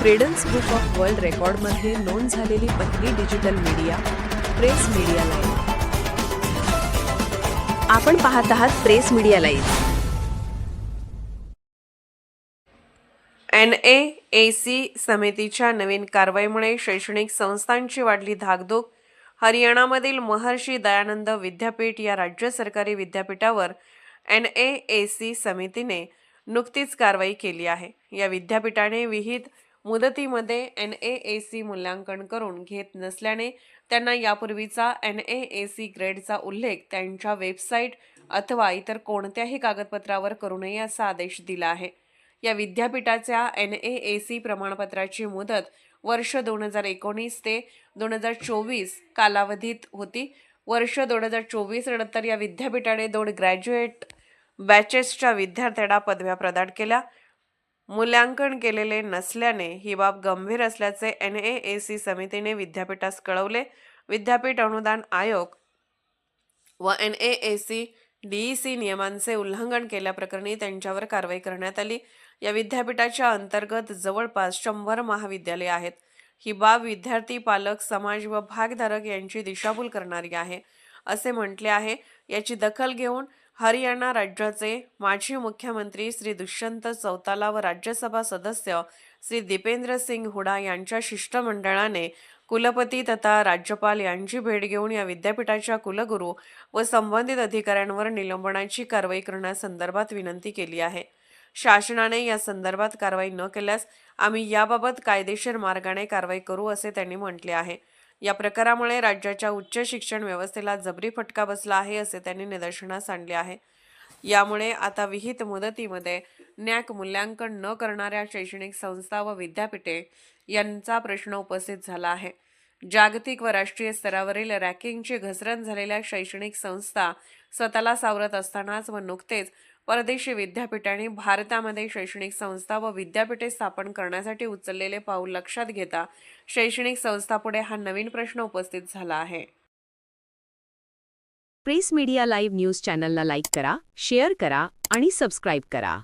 Credence book of world रेकॉर्डमध्ये नोंद झालेली पहिली digital media press media live. आपण पाहत आहात प्रेस मीडिया लाईव्ह। NAAC समितीच्या नवीन कारवाईमुळे शैक्षणिक संस्थांची वाढली धाकधूक। हरियाणामधील महर्षी दयानंद विद्यापीठ या राज्य सरकारी विद्यापीठावर NAAC समितीने नुकतीच कारवाई केली आहे। या विद्यापीठाने विहित मुदतीमध्ये NAAC मूल्यांकन करून घेत नसल्याने त्यांना यापूर्वीचा NAAC ग्रेडचा उल्लेख त्यांच्या वेबसाईट अथवा इतर कोणत्याही कागदपत्रावर करू नये असा आदेश दिला आहे। या विद्यापीठाच्या NAAC प्रमाणपत्राची मुदत वर्ष 2019 ते 2024 कालावधीत होती। वर्ष 2024 नंतर या विद्यापीठाने 2 ग्रॅज्युएट बॅचेसच्या विद्यार्थ्यांना पदव्या प्रदान केल्या। मूल्यांकन केलेले नसल्याने ही बाब गंभीर असल्याचे NAAC समितीने विद्यापीठास कळवले। विद्यापीठ अनुदान आयोग व NAAC DEC नियमांचे उल्लंघन केल्याप्रकरणी त्यांच्यावर कारवाई करण्यात आली। या विद्यापीठाच्या अंतर्गत जवळपास 100 महाविद्यालये आहेत। ही बाब विद्यार्थी, पालक, समाज व भागधारक यांची दिशाभूल करणारी आहे असे म्हटले आहे। याची दखल घेऊन हरियाणा राज्याचे माजी मुख्यमंत्री श्री दुष्यंत चौताला व राज्यसभा सदस्य श्री दीपेंद्र सिंग हुडा यांच्या शिष्टमंडळाने कुलपती तथा राज्यपाल यांची भेट घेऊन या विद्यापीठाच्या कुलगुरू व संबंधित अधिकाऱ्यांवर निलंबनाची कारवाई करण्यासंदर्भात विनंती केली आहे। शासनाने या संदर्भात कारवाई न केल्यास आम्ही याबाबत कायदेशीर मार्गाने कारवाई करू असे त्यांनी म्हटले आहे। या प्रकारामुळे राज्याच्या उच्च शिक्षण व्यवस्थेला जबरी फटका बसला आहे असे त्यांनी निदर्शनास आणले आहे। यामुळे आता विहित मुदतीमध्ये NAAC मूल्यांकन न करणाऱ्या शैक्षणिक संस्था व विद्यापीठे यांचा प्रश्न उपस्थित झाला आहे। जागतिक व राष्ट्रीय स्तरावरील रँकिंगची घसरण झालेल्या शैक्षणिक संस्था स्वतःला सावरत असतानाच व नुकतेच परदेशी विद्यापीठांनी भारतामध्ये शैक्षणिक संस्था व विद्यापीठे स्थापन करण्यासाठी उचललेले पाऊल लक्षात घेता शैक्षणिक संस्थांपुढे हा नवीन प्रश्न उपस्थित झाला आहे। प्रेस मीडिया लाईव्ह न्यूज चॅनलला लाईक करा, शेअर करा आणि सबस्क्राईब करा।